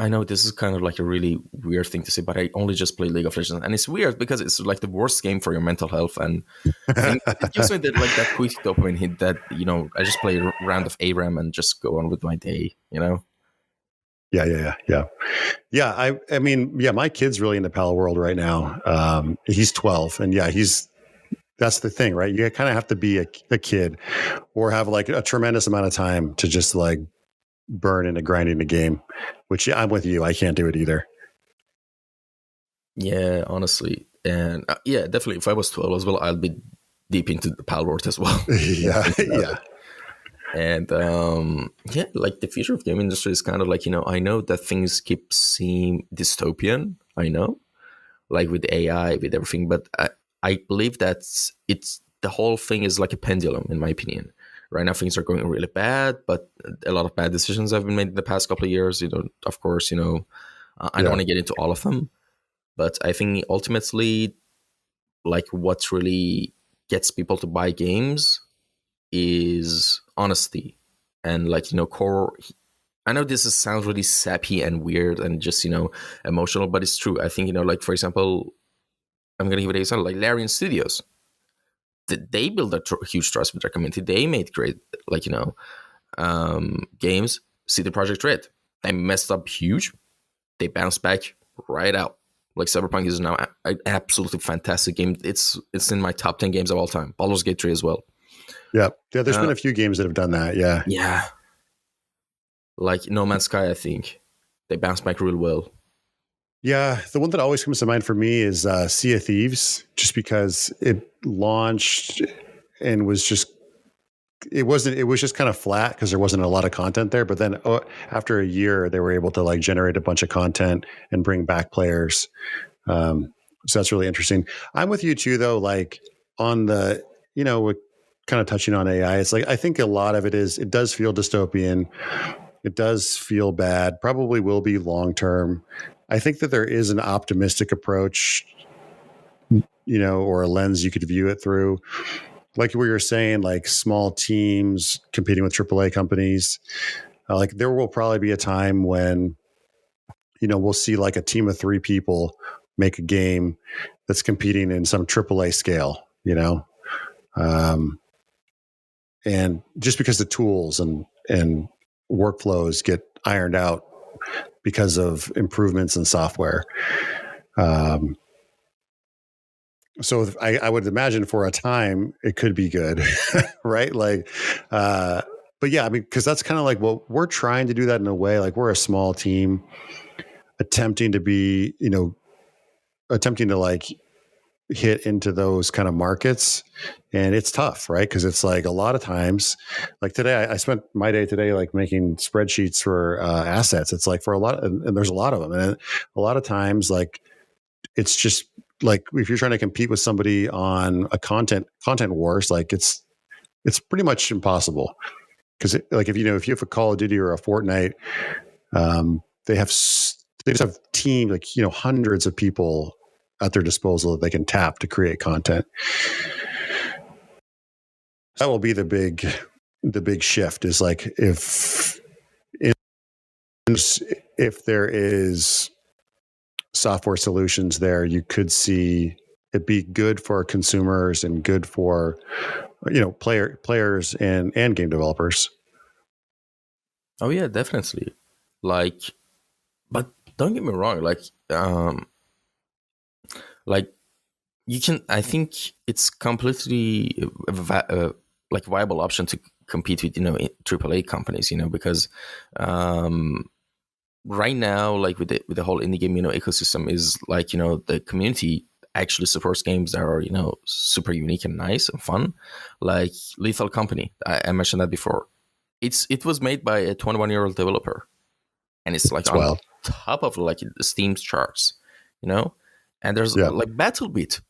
know this is kind of like a really weird thing to say, but I only just play League of Legends, and it's weird because it's like the worst game for your mental health. And I think it gives me that quick dopamine hit that I just play a round of ARAM and just go on with my day. yeah. I mean, yeah, my kid's really into Pal World right now. He's 12, and yeah, that's the thing, right? You kind of have to be a kid or have like a tremendous amount of time to just like burn into grinding the game, which I'm with you. I can't do it either. Yeah, honestly, and yeah, definitely. If I was 12 as well, I'll be deep into the Pal World as well. Yeah, yeah. And yeah, like the future of game industry is kind of like I know that things keep seem dystopian. I know, like with AI, with everything, but I believe that it's the whole thing is like a pendulum, in my opinion. Right now, things are going really bad, but a lot of bad decisions have been made in the past couple of years. Of course, I don't want to get into all of them, but I think ultimately, like what really gets people to buy games is honesty, and like core. I know sounds really sappy and weird and just emotional, but it's true. I think like for example, I'm gonna give it an example, like Larian Studios. They build a huge trust with their community. They made great like games. City Project Red, they messed up huge. They bounced back right out. Like Cyberpunk is now an absolutely fantastic game. It's in my top 10 games of all time. Baldur's Gate 3 as well. Yeah. There's Uh, been a few games that have done that. Yeah. yeah, like No Man's Sky. I think they bounced back real well. Yeah, the one that always comes to mind for me is Sea of Thieves, just because it launched and was just it was just kind of flat because there wasn't a lot of content there. But then after a year, they were able to like generate a bunch of content and bring back players. So that's really interesting. I'm with you too, though. Like on the with kind of touching on AI, it's like I think a lot of it does feel dystopian. It does feel bad. Probably will be long term. I think that there is an optimistic approach, or a lens you could view it through. Like we were saying, like small teams competing with AAA companies. Like there will probably be a time when, we'll see like a team of 3 people make a game that's competing in some AAA scale, and just because the tools and workflows get ironed out because of improvements in software. So I would imagine for a time it could be good, right? Like, but yeah, I mean, because that's kind of like what we're trying to do that in a way. Like we're a small team attempting to be, attempting to like hit into those kind of markets, and it's tough, right? Because it's like a lot of times, like today, I spent my day today like making spreadsheets for assets. It's like for a lot, and there's a lot of them, and a lot of times, like it's just like if you're trying to compete with somebody on a content wars, like it's pretty much impossible. Because like if you have a Call of Duty or a Fortnite, they just have teams like hundreds of people at their disposal that they can tap to create content. That will be the big shift. Is like if there is software solutions there, you could see it be good for consumers and good for players and game developers. Oh yeah, definitely. Like, but don't get me wrong. Like you can. I think it's completely like viable option to compete with AAA companies. Because right now, like with the whole indie game ecosystem is like the community actually supports games that are super unique and nice and fun, like Lethal Company. I mentioned that before. It was made by a 21-year-old developer, and it's like It's on wild. top of like the Steam's charts, And there's Yeah. like Battlebit.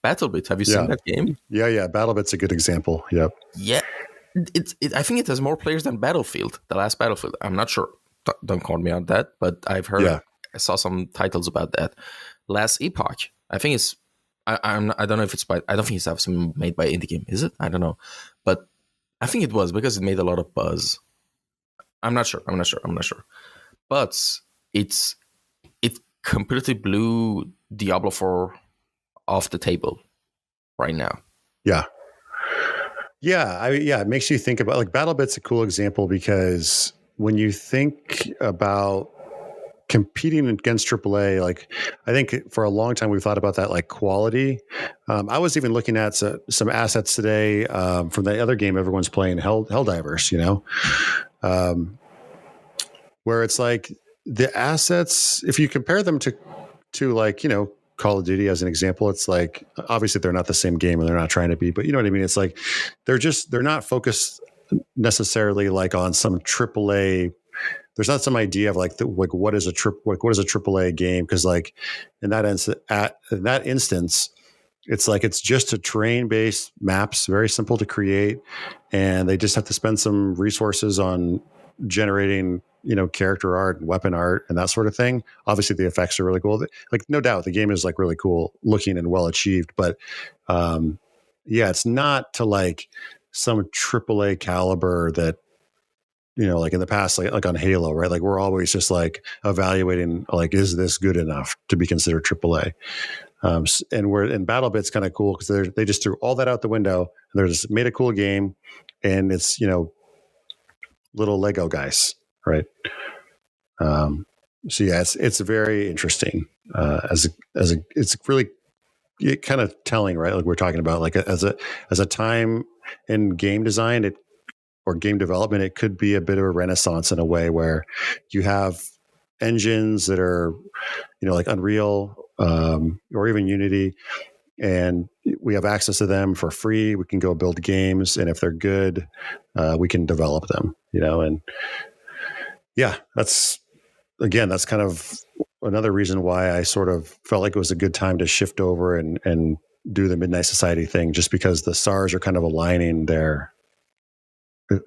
Have you seen that game? Yeah. BattleBit's a good example. Yep. Yeah, I think it has more players than Battlefield, the last Battlefield. I'm not sure. Don't quote me on that, but I've heard. Yeah. I saw some titles about that. Last Epoch, I think it's. I don't know if it's by. I don't think it's made by indie game. Is it? I don't know, but I think it was because it made a lot of buzz. I'm not sure. But it completely blew Diablo 4 off the table right now. Yeah. It makes you think about, like, BattleBit's a cool example because when you think about competing against AAA, like I think for a long time we've thought about that like quality. I was even looking at some assets today from the other game everyone's playing, Helldivers, where it's like the assets, if you compare them to like, Call of Duty as an example, it's like obviously they're not the same game and they're not trying to be, but you know what I mean? It's like they're not focused necessarily like on some AAA. There's not some idea of like what is a AAA game, because like in that instance, it's like it's just a terrain based maps, very simple to create, and they just have to spend some resources on generating character art and weapon art and that sort of thing. Obviously the effects are really cool, like no doubt the game is like really cool looking and well achieved, but it's not to like some AAA caliber that like in the past, like on Halo, right? Like we're always just like evaluating, like, is this good enough to be considered AAA? And we're in BattleBit's kind of cool because they just threw all that out the window and they just made a cool game, and it's little Lego guys, right? So yeah, it's very interesting. It's really kind of telling, right? Like we're talking about, like as a time in game design, or game development, it could be a bit of a renaissance in a way where you have engines that are, like Unreal or even Unity, and we have access to them for free. We can go build games, and if they're good, we can develop them, and yeah, that's kind of another reason why I sort of felt like it was a good time to shift over and do the Midnight Society thing, just because the stars are kind of aligning there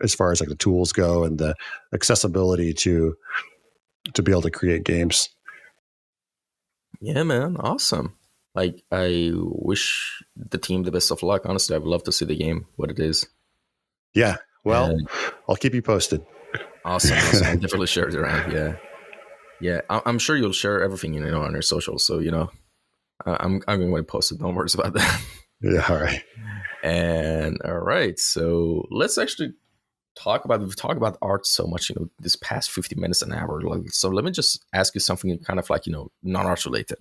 as far as like the tools go and the accessibility to be able to create games. Yeah, man. Awesome. Like, I wish the team the best of luck. Honestly, I would love to see the game, what it is. Yeah. Well, I'll keep you posted. Awesome. I'll definitely share it around. Yeah. Yeah. I'm sure you'll share everything, on your socials. So, I'm going to post it. No worries about that. Yeah. All right. And all right. So let's actually we've talked about art so much, this past 50 minutes, an hour. So let me just ask you something kind of like, non-art related.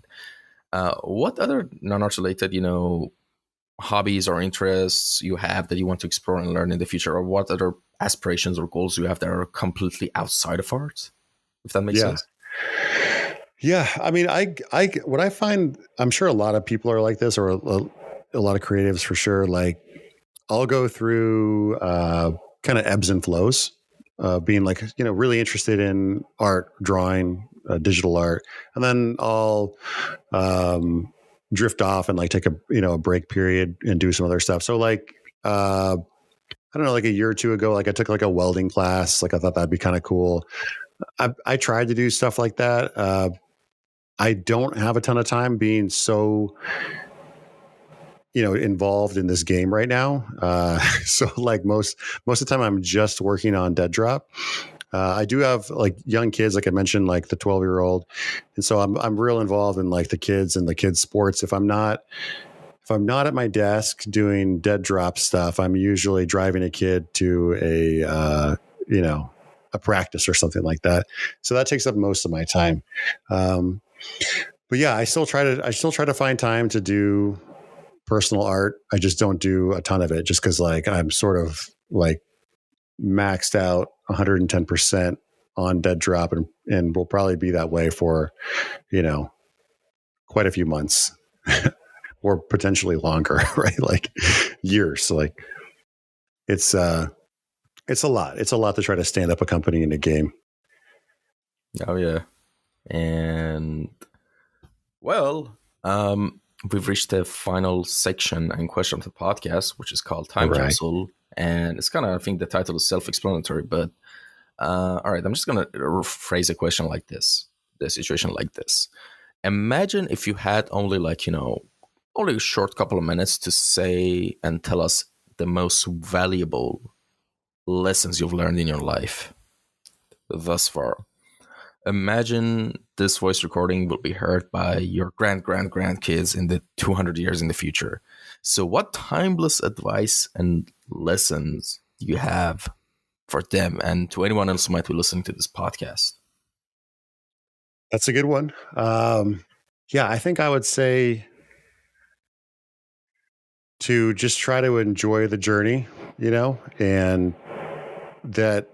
What other non-art related, hobbies or interests you have that you want to explore and learn in the future, or what other aspirations or goals you have that are completely outside of art, if that makes sense? Yeah, I mean, what I find, I'm sure a lot of people are like this, or a lot of creatives for sure. Like, I'll go through kind of ebbs and flows, being like, really interested in art, drawing, digital art, and then I'll drift off and like take a break period and do some other stuff. So like, I don't know, like a year or two ago, like I took like a welding class. Like I thought that'd be kind of cool. I tried to do stuff like that. I don't have a ton of time being so involved in this game right now. So like most of the time I'm just working on Dead Drop. I do have like young kids, like I mentioned, like the 12-year-old, and so I'm real involved in like the kids and the kids sports. If I'm not at my desk doing Dead Drop stuff, I'm usually driving a kid to a practice or something like that. So that takes up most of my time. But yeah, I still try to find time to do personal art. I just don't do a ton of it just because like I'm sort of like maxed out 110% on Dead Drop, and will probably be that way for, quite a few months or potentially longer, right? Like years. Like it's it's a lot. It's a lot to try to stand up a company in a game. Oh yeah, and well, we've reached the final section and question of the podcast, which is called All Time right. Capsule, and it's kind of, I think the title is self-explanatory, but all right, I'm just gonna phrase a question like this, the situation like this. Imagine if you had only like only a short couple of minutes to say and tell us the most valuable lessons you've learned in your life thus far. Imagine this voice recording will be heard by your grandkids in the 200 years in the future. So, what timeless advice and lessons do you have for them and to anyone else who might be listening to this podcast? That's a good one. Yeah, I think I would say to just try to enjoy the journey, and that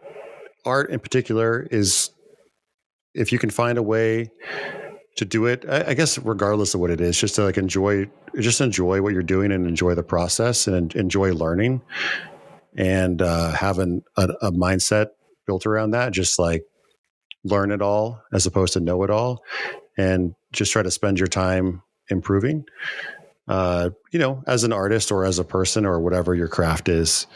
art in particular is, if you can find a way to do it, I guess regardless of what it is, just to like enjoy what you're doing and enjoy the process and enjoy learning, and having a mindset built around that, just like learn it all as opposed to know it all, and just try to spend your time improving, as an artist or as a person or whatever your craft is.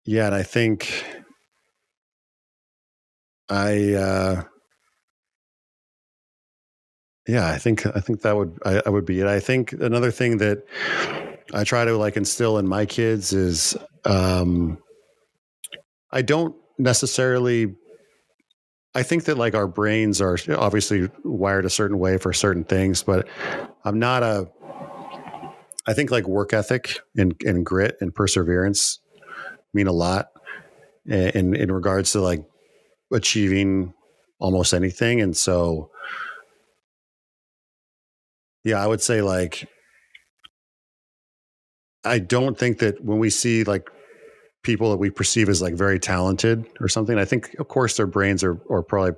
Yeah. And I think I, yeah, I think I would be it. I think another thing that I try to like instill in my kids is, I don't necessarily, I think that like our brains are obviously wired a certain way for certain things, but I'm not I think like work ethic and grit and perseverance mean a lot in regards to like achieving almost anything. And so, yeah, I would say like, I don't think that when we see like people that we perceive as like very talented or something, I think of course their brains are probably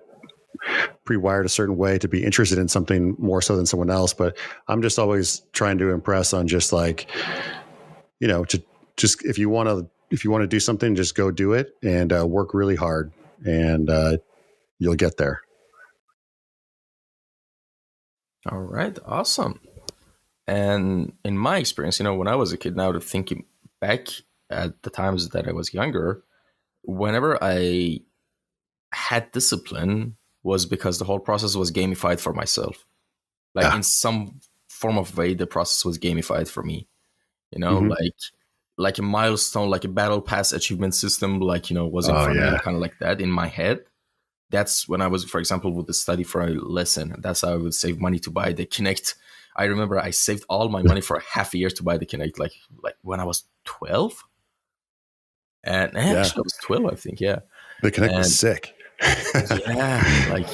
pre-wired a certain way to be interested in something more so than someone else. But I'm just always trying to impress on just like, to just, if you want to do something, just go do it and work really hard, and you'll get there. All right, awesome. And in my experience, when I was a kid, now to thinking back at the times that I was younger, whenever I had discipline was because the whole process was gamified for myself. Like Yeah. in some form of way, the process was gamified for me. Mm-hmm. Like a milestone, like a battle pass achievement system, like was in Oh front of me, yeah. kind of like that in my head. That's when I was, for example, would study for a lesson. That's how I would save money to buy the Kinect. I remember I saved all my money for half a year to buy the Kinect, like when I was 12. And Yeah. actually, I was 12, I think, yeah. The Connect was And sick. yeah, like,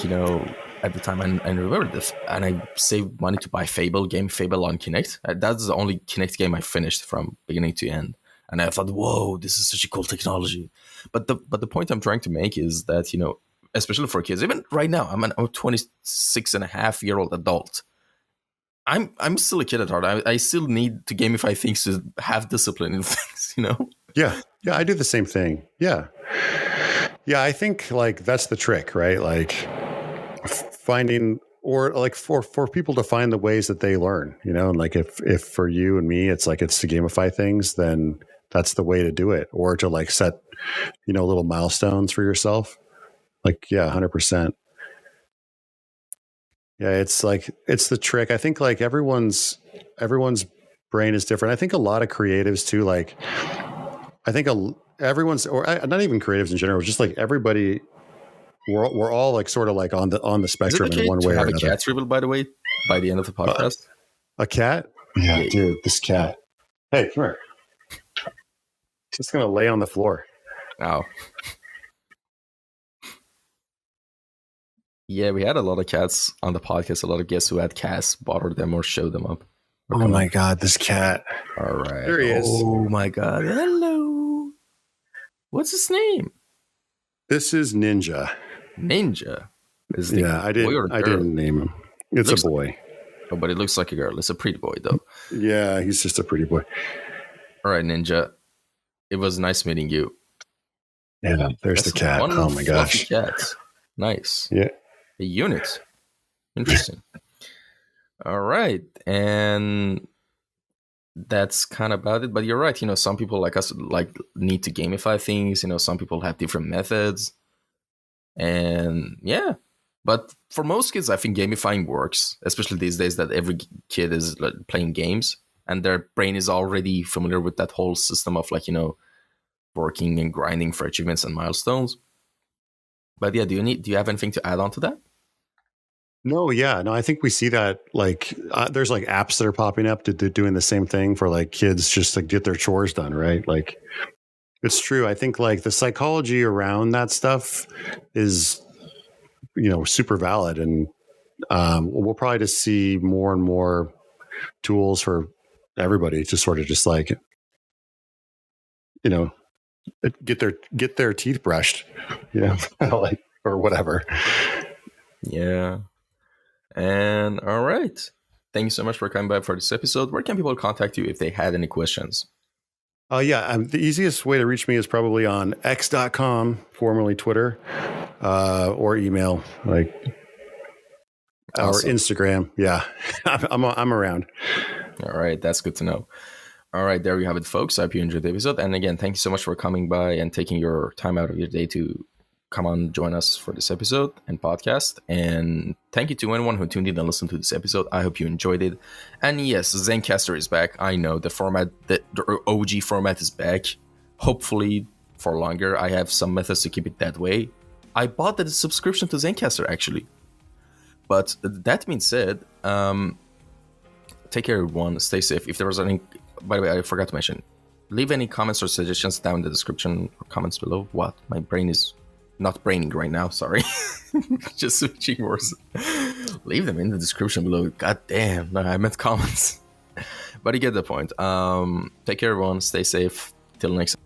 at the time, I remember this, and I saved money to buy Fable on Kinect. That's the only Kinect game I finished from beginning to end. And I thought, whoa, this is such a cool technology. But the point I'm trying to make is that, especially for kids, even right now, I'm a 26 and a half year old adult. I'm still a kid at heart. I still need to gamify things to have discipline in things. Yeah. Yeah. I do the same thing. Yeah. Yeah. I think like that's the trick, right? Like finding, or like for people to find the ways that they learn, and like if for you and me, it's to gamify things, then that's the way to do it, or to like set, little milestones for yourself. Like, yeah, 100%. Yeah. It's the trick. I think like everyone's brain is different. I think a lot of creatives too, like I think everyone's, or not even creatives in general, just like everybody, we're all like sort of like on the spectrum in one way or another. Have a cat reveal, by the way, by the end of the podcast. A cat? Yeah, dude, this cat. Hey, come here. Just gonna lay on the floor. Wow. Yeah, we had a lot of cats on the podcast. A lot of guests who had cats bother them or show them up. Oh my God, this cat. All right. There he is. Oh my God. Hello. What's his name? This is Ninja. Ninja. I didn't name him. It's a boy. But it looks like a girl. It's a pretty boy, though. Yeah, he's just a pretty boy. All right, Ninja. It was nice meeting you. Yeah, there's the cat. Oh my gosh. Cat. Nice. Yeah. A unit. Interesting. All right. And that's kind of about it. But you're right. Some people like us need to gamify things. Some people have different methods. And yeah. But for most kids, I think gamifying works, especially these days that every kid is playing games and their brain is already familiar with that whole system of working and grinding for achievements and milestones. But yeah, do you have anything to add on to that? No, yeah, no. I think we see that there's like apps that are popping up to doing the same thing for like kids just to get their chores done, right? Like it's true. I think like the psychology around that stuff is, super valid, and we'll probably just see more and more tools for everybody to sort of just like, get their teeth brushed, like or whatever. Yeah. And all right. Thank you so much for coming by for this episode. Where can people contact you if they had any questions? The easiest way to reach me is probably on x.com, formerly Twitter, or email, or Instagram. Yeah, I'm around. All right. That's good to know. All right. There you have it, folks. I hope you enjoyed the episode. And again, thank you so much for coming by and taking your time out of your day to come on, join us for this episode and podcast. And thank you to anyone who tuned in and listened to this episode. I hope you enjoyed it. And yes, Zencastr is back. I know the OG format is back. Hopefully for longer. I have some methods to keep it that way. I bought the subscription to Zencastr actually. But that being said, take care everyone. Stay safe. If there was any, by the way, I forgot to mention, leave any comments or suggestions down in the description or comments below. What? My brain is not braining right now, sorry. Just switching words. Leave them in the description below. God damn, no, I meant comments. But you get the point. Take care everyone, stay safe. Till next time.